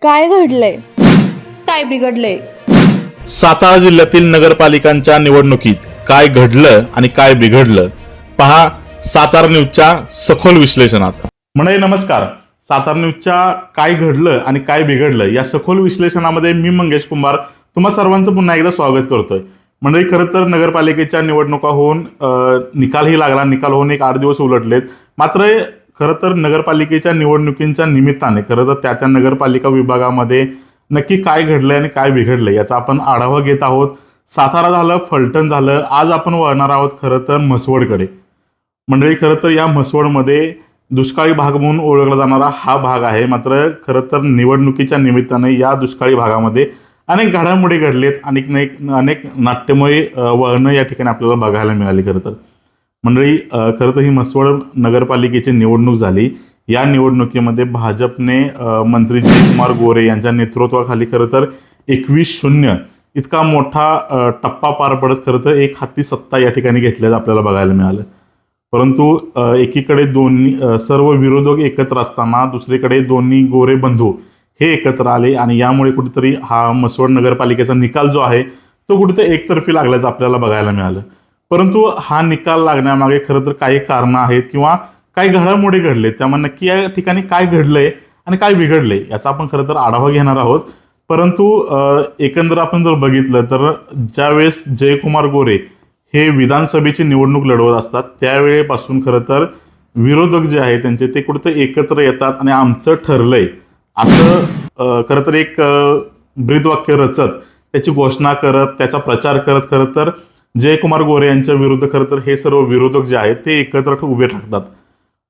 काय घडलंय? काय बिघडलंय? सातारा जिल्ह्यातील नगरपालिकांच्या निवडणुकीत काय घडलं आणि काय बिघडलं पहा सातारा न्यूजच्या सखोल विश्लेषणात. मंडळी नमस्कार. सातारा न्यूजच्या काय घडलं आणि काय बिघडलं या सखोल विश्लेषणामध्ये मी मंगेश कुंभार तुम्हा सर्वांचं पुन्हा एकदा स्वागत करतोय. मंडळी खरं तर नगरपालिकेच्या निवडणुका होऊन निकालही लागला. निकाल होऊन एक 8 दिवस उलटलेत. मात्र खरं तर नगरपालिकेच्या निवडणुकींच्या निमित्ताने खरं तर त्या नगरपालिका विभागामध्ये नक्की काय घडलंय आणि काय बिघडलंय याचा आपण आढावा घेत आहोत. सातारा झालं, फलटण झालं, आज आपण वळणार आहोत खरं तर म्हसवडकडे. मंडळी खरं तर या म्हसवडमध्ये दुष्काळी भाग म्हणून ओळखला जाणारा हा भाग आहे. मात्र खरं तर निवडणुकीच्या निमित्ताने या दुष्काळी भागामध्ये अनेक घडामोडी घडलेत. अनेक नाट्यमय वळणं या ठिकाणी आपल्याला बघायला मिळाली. खरं तर मंडळी खरं तर ही म्हसवड नगरपालिकेची निवडणूक झाली. या निवडणुकीमध्ये भाजपने मंत्री जयकुमार गोरे यांच्या नेतृत्वाखाली खरं तर 21-0 इतका मोठा टप्पा पार पडत खरं तर एक हाती सत्ता या ठिकाणी घेतल्याचं आपल्याला बघायला मिळालं. परंतु एकीकडे दोन्ही सर्व विरोधक एकत्र असताना दुसरीकडे दोन्ही गोरे बंधू हे एकत्र आले आणि यामुळे कुठेतरी हा म्हसवड नगरपालिकेचा निकाल जो आहे तो कुठेतरी एकतर्फी लागल्याचं आपल्याला बघायला मिळालं. परंतु हा निकाल लागण्यामागे खरं तर काही कारणं आहेत किंवा काही घडामोडी घडले. त्यामुळे नक्की या ठिकाणी काय घडलंय आणि काय बिघडलंय याचा आपण खरं तर आढावा घेणार आहोत. परंतु एकंदर आपण जर बघितलं तर ज्यावेळेस जयकुमार गोरे हे विधानसभेची निवडणूक लढवत असतात त्यावेळेपासून खरं तर विरोधक जे आहे त्यांचे ते कुठेतरी एकत्र येतात आणि आमचं ठरलंय असं खरं तर एक ब्रीदवाक्य रचत त्याची घोषणा करत त्याचा प्रचार करत खरं तर जयकुमार गोरे यांच्या विरुद्ध खरं तर हे सर्व विरोधक जे आहेत ते एकत्र उभे ठाकतात.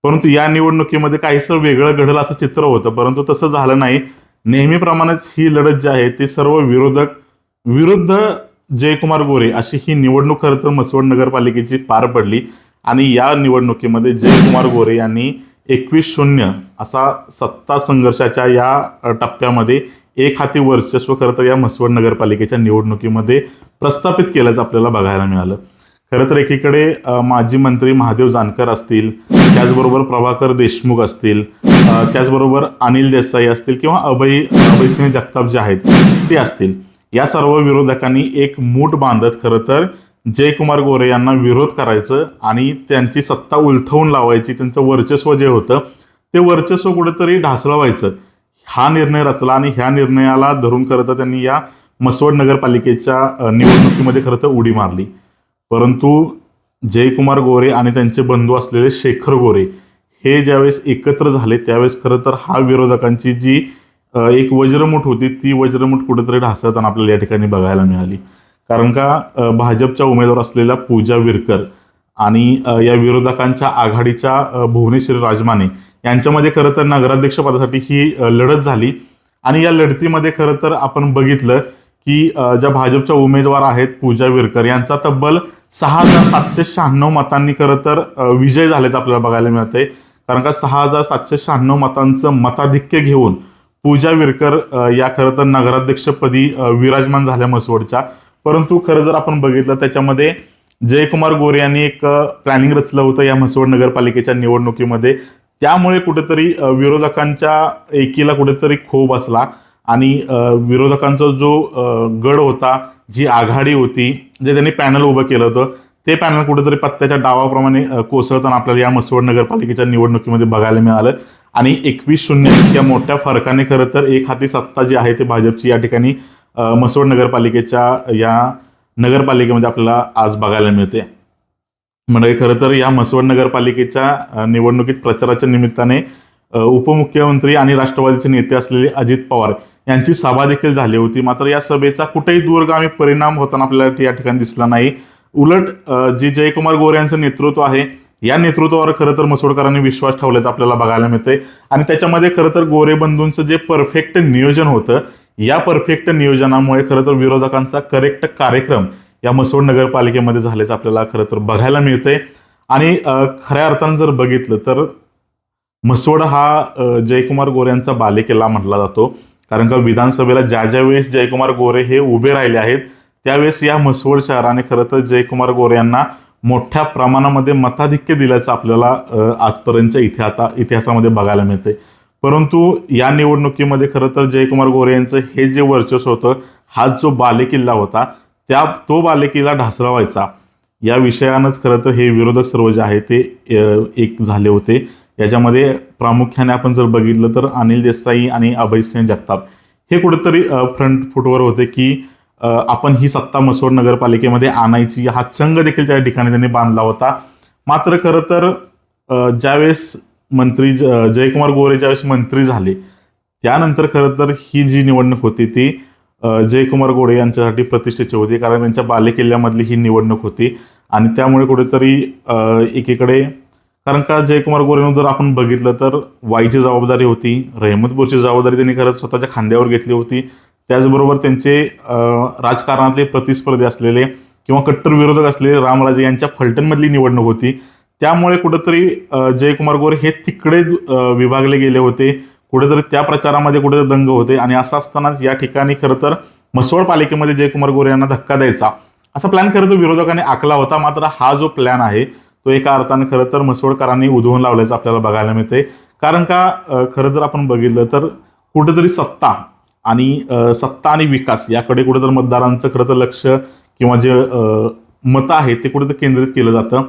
परंतु या निवडणुकीमध्ये काहीसं वेगळं घडलं असं चित्र होतं, परंतु तसं झालं नाही. नेहमीप्रमाणेच ही लढत जी आहे ती सर्व विरोधक विरुद्ध जयकुमार गोरे अशी ही निवडणूक खरं तर म्हसवड नगरपालिकेची पार पडली. आणि या निवडणुकीमध्ये जयकुमार गोरे यांनी 21-0 असा सत्ता संघर्षाच्या या टप्प्यामध्ये एक हाती वर्चस्व खरं तर या म्हसवड नगरपालिकेच्या निवडणुकीमध्ये प्रस्थापित केल्याचं आपल्याला बघायला मिळालं. खरं तर एकीकडे माजी मंत्री महादेव जानकर असतील, त्याचबरोबर प्रभाकर देशमुख असतील, त्याचबरोबर अनिल देसाई असतील किंवा अभयसिंह जगताप जे आहेत ते असतील, या सर्व विरोधकांनी एक मूठ बांधत खरं तर जयकुमार गोरे यांना विरोध करायचं आणि त्यांची सत्ता उलथवून लावायची. त्यांचं वर्चस्व जे होतं ते वर्चस्व कुठेतरी ढासळवायचं हा निर्णय रचला आणि ह्या निर्णयाला धरून खरं तर त्यांनी या म्हसवड नगरपालिकेच्या निवडणुकीमध्ये खरं तर उडी मारली. परंतु जयकुमार गोरे आणि त्यांचे बंधू असलेले शेखर गोरे हे ज्यावेळेस एकत्र झाले त्यावेळेस खरं तर हा विरोधकांची जी एक वज्रमुठ होती ती वज्रमुठ कुठेतरी ढासळताना आपल्याला या ठिकाणी बघायला मिळाली. कारण का भाजपच्या उमेदवार असलेल्या पूजा विरकर आणि या विरोधकांच्या आघाडीच्या भुवनेश्वरी राजमाने यांच्यामध्ये खरं तर नगराध्यक्षपदासाठी ही लढत झाली. आणि या लढतीमध्ये खरं तर आपण बघितलं की ज्या भाजपच्या उमेदवार आहेत पूजा विरकर यांचा तब्बल 6,796 मतांनी खरं तर विजय झाल्याचं आपल्याला बघायला मिळतंय. कारण का 6,796 मतांचं मताधिक्य घेऊन पूजा विरकर या खरं तर नगराध्यक्षपदी विराजमान झाल्या म्हसवडच्या. परंतु खरं जर आपण बघितलं त्याच्यामध्ये जयकुमार गोरे यांनी एक प्लॅनिंग रचलं होतं या म्हसवड नगरपालिकेच्या निवडणुकीमध्ये. त्यामुळे कुठेतरी विरोधकांच्या एकीला कुठेतरी खो बसला आणि विरोधकांचा जो गड होता, जी आघाडी होती, जे त्यांनी पॅनल उभं केलं होतं ते पॅनल कुठेतरी पत्त्याच्या डावाप्रमाणे कोसळताना आपल्याला या म्हसवड नगरपालिकेच्या निवडणुकीमध्ये बघायला मिळालं. आणि 21-0 इतक्या मोठ्या फरकाने खरं तर एक हाती सत्ता जी आहे ती भाजपची या ठिकाणी म्हसवड नगरपालिकेच्या या नगरपालिकेमध्ये आपल्याला आज बघायला मिळते. म्हणजे खरं तर या म्हसवड नगरपालिकेच्या निवडणुकीत प्रचाराच्या निमित्ताने उपमुख्यमंत्री आणि राष्ट्रवादीचे नेते असलेले अजित पवार यांची सभा देखील झाली होती. मात्र या सभेचा कुठेही दूरगामी परिणाम होताना आपल्याला या ठिकाणी दिसला नाही. उलट जे जयकुमार गोरे यांचं नेतृत्व आहे या नेतृत्वावर खरं तर म्हसवडकरांनी विश्वास ठेवल्याचं आपल्याला बघायला मिळतंय. आणि त्याच्यामध्ये खरं तर गोरे बंधूंचं जे परफेक्ट नियोजन होतं या परफेक्ट नियोजनामुळे खरं तर विरोधकांचा करेक्ट कार्यक्रम या म्हसवड नगरपालिकेमध्ये झाल्याचं आपल्याला खरं तर बघायला मिळतंय. आणि खऱ्या अर्थानं जर बघितलं तर म्हसवड हा जयकुमार गोरे यांचा बालेकिल्ला म्हटला जातो. कारण का विधानसभेला ज्या वेळेस जयकुमार गोरे हे उभे राहिले आहेत त्यावेळेस या म्हसवड शहराने खरं तर जयकुमार गोरे यांना मोठ्या प्रमाणामध्ये मताधिक्य दिल्याचं आपल्याला आजपर्यंतच्या इतिहासामध्ये बघायला मिळते. परंतु या निवडणुकीमध्ये खरं तर जयकुमार गोरे यांचं हे जे वर्चस्व होतं, हा जो बालेकिल्ला होता तो बालेकिल्ला ढासळवायचा या विषयानंच खरं तर हे विरोधक सर्व जे आहे ते एक झाले होते. याच्यामध्ये प्रामुख्याने आपण जर बघितलं तर अनिल देसाई आणि अभयसिंह जगताप हे कुठेतरी फ्रंट फुटवर होते की आपण ही सत्ता म्हसवड नगरपालिकेमध्ये आणायची, हा चंग देखील त्या ठिकाणी त्यांनी बांधला होता. मात्र खरं तर ज्यावेळेस मंत्री जयकुमार गोरे ज्यावेळेस मंत्री झाले त्यानंतर खरं तर ही जी निवडणूक होती ती जयकुमार गोरे यांच्यासाठी प्रतिष्ठेची होती, कारण त्यांच्या बालेकिल्ल्यामधली ही निवडणूक होती. आणि त्यामुळे कुठेतरी एकीकडे, कारण का जयकुमार गोरेनं जर आपण बघितलं तर वाईची जबाबदारी होती, रहमतपूरची जबाबदारी त्यांनी खरंच स्वतःच्या खांद्यावर घेतली होती. त्याचबरोबर त्यांचे राजकारणातले प्रतिस्पर्धी असलेले किंवा कट्टर विरोधक असलेले रामराजे यांच्या फलटणमधली निवडणूक होती. त्यामुळे कुठेतरी जयकुमार गोरे हे तिकडे विभागले गेले होते, कुठेतरी त्या प्रचारामध्ये कुठेतरी दंग होते. आणि असं असतानाच या ठिकाणी खरं तर म्हसवड पालिकेमध्ये जयकुमार गोरे यांना धक्का द्यायचा असा प्लॅन खरं तर विरोधकांनी आखला होता. मात्र हा जो प्लॅन आहे तो एका अर्थाने खरं तर म्हसवडकरांनी उधळून लावल्याचं आपल्याला बघायला मिळते. कारण का खरं जर आपण बघितलं तर कुठेतरी सत्ता आणि विकास याकडे कुठेतरी मतदारांचं खरं तर लक्ष किंवा जे मतं आहे ते कुठेतरी केंद्रित केलं जातं.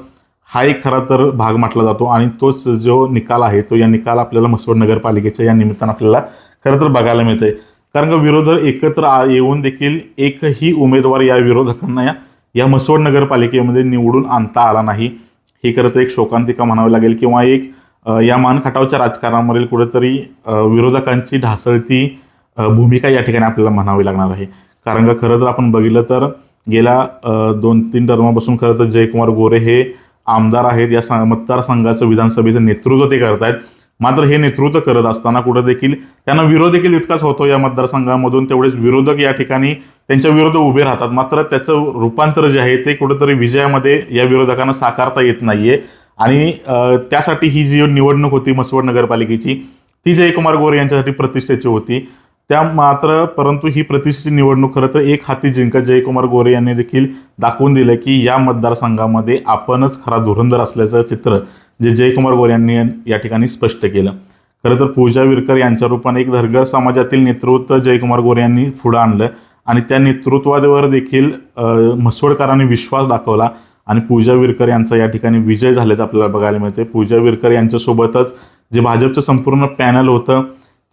हा एक खरा तर भाग म्हटला जातो आणि तोच जो निकाल आहे तो या निकाल आपल्याला म्हसवड नगरपालिकेच्या या निमित्तानं आपल्याला खरं तर बघायला मिळते. कारण का विरोधक एकत्र येऊन देखील एकही उमेदवार या विरोधकांना या म्हसवड नगरपालिकेमध्ये निवडून आणता आला नाही. ही खरं तर एक शोकांतिका म्हणावी लागेल किंवा एक या मानखटावच्या राजकारणावरील कुठेतरी विरोधकांची ढासळती भूमिका या ठिकाणी आपल्याला म्हणावी लागणार आहे. कारण का खरं जर आपण बघितलं तर गेल्या 2-3 टर्मापासून खरं तर जयकुमार गोरे हे आमदार आहेत, या मतदारसंघाचं विधानसभेचं नेतृत्व ते करत आहेत. मात्र हे नेतृत्व करत असताना कुठं देखील त्यांना विरोध देखील इतकाच होतो या मतदारसंघामधून, तेवढेच विरोधक या ठिकाणी त्यांच्या विरोध उभे राहतात. मात्र त्याचं रूपांतर जे आहे ते कुठंतरी विजयामध्ये या विरोधकांना साकारता येत नाहीये. आणि त्यासाठी ही जी निवडणूक होती म्हसवड नगरपालिकेची ती जयकुमार गोरे यांच्यासाठी प्रतिष्ठेची होती. परंतु ही प्रतिष्ठेची निवडणूक खरं तर एक हाती जिंकत जयकुमार गोरे यांनी देखील दाखवून दिलं की या मतदारसंघामध्ये आपणच खरा धुरंधर असल्याचं चित्र जे जयकुमार गोरे यांनी या ठिकाणी स्पष्ट केलं. खरं तर पूजा विरकर यांच्या रूपाने एक धनगर समाजातील नेतृत्व जयकुमार गोरे यांनी पुढं आणलं आणि त्या नेतृत्वावर देखील म्हसवडकरांनी विश्वास दाखवला आणि पूजा विरकर यांचा या ठिकाणी विजय झाल्याचं आपल्याला बघायला मिळते. पूजा विरकर यांच्यासोबतच जे भाजपचं संपूर्ण पॅनल होतं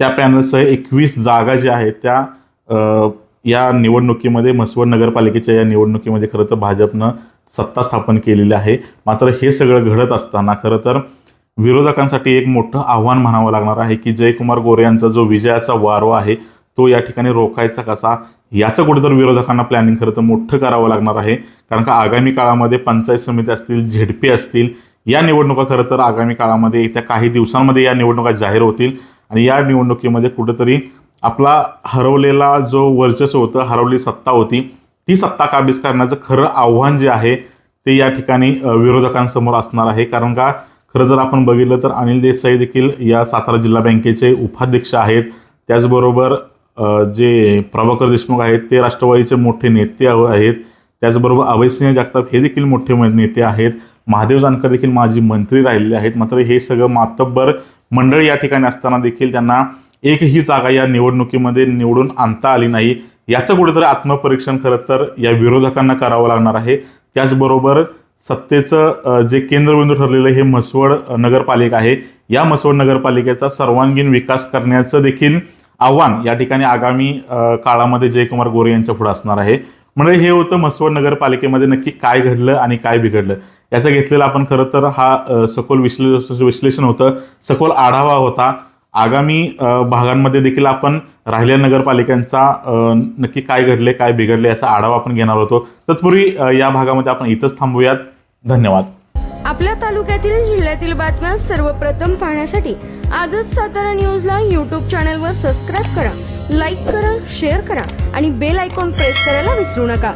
त्या पॅनलसह 21 जागा ज्या आहेत त्या या निवडणुकीमध्ये म्हसवड नगरपालिकेच्या या निवडणुकीमध्ये खरं तर भाजपनं सत्ता स्थापन केलेली आहे. मात्र हे सगळं घडत असताना खरं तर विरोधकांसाठी एक मोठं आव्हान म्हणावं लागणार आहे की जयकुमार गोरे यांचा जो विजयाचा वारवा आहे तो या ठिकाणी रोखायचा कसा, याचं कुठेतरी विरोधकांना प्लॅनिंग खरं तर मोठं करावं लागणार आहे. कारण का आगामी काळामध्ये पंचायत समिती असतील, झेडपी असतील, या निवडणुका खरं तर आगामी काळामध्ये येत्या काही दिवसांमध्ये या निवडणुका जाहीर होतील आणि या निवडणुकीमध्ये कुठेतरी आपला हरवलेला जो वर्चस्व होतं, हरवलेली सत्ता होती, ती सत्ता काबीज करण्याचं खरं आव्हान जे आहे ते या ठिकाणी विरोधकांसमोर असणार आहे. कारण का खरं जर आपण बघितलं तर अनिल देसाई देखील या सातारा जिल्हा बँकेचे उपाध्यक्ष आहेत. त्याचबरोबर जे प्रभाकर देशमुख आहेत ते राष्ट्रवादीचे मोठे नेते आहेत. त्याचबरोबर अभयसिंह जगताप हे देखील मोठे नेते आहेत. महादेव जानकर देखील माजी मंत्री राहिलेले आहेत. मात्र हे सगळं मातब्बर मंडळ या ठिकाणी असताना देखील त्यांना एकही जागा या निवडणुकीमध्ये निवडून आणता आली नाही. याचं कुठेतरी आत्मपरीक्षण खरं तर या विरोधकांना करावं लागणार आहे. त्याचबरोबर सत्तेचं जे केंद्रबिंदू ठरलेलं हे म्हसवड नगरपालिका आहे, या म्हसवड नगरपालिकेचा सर्वांगीण विकास करण्याचं देखील आव्हान या ठिकाणी आगामी काळामध्ये जयकुमार गोरे यांच्या पुढे असणार आहे. म्हणजे हे होतं म्हसवड नगरपालिकेमध्ये नक्की काय घडलं आणि काय बिघडलं याचं घेतलेलं आपण खरं तर हा सखोल विश्लेषण होतं, सखोल आढावा होता. आगामी भागांमध्ये देखील आपण राहिलेल्या नगरपालिकांचा नक्की काय घडले काय बिघडले याचा आढावा आपण घेणार होतो. तत्पूर्वी या भागामध्ये आपण इथंच थांबूयात. धन्यवाद. आपल्या तालुक्यातील जिल्ह्यातील बातम्या सर्वप्रथम पाहण्यासाठी आजच सातारा न्यूजला यूट्यूब चॅनलवर सबस्क्राईब करा, लाईक करा, शेअर करा आणि बेल आयकॉन प्रेस करायला विसरू नका.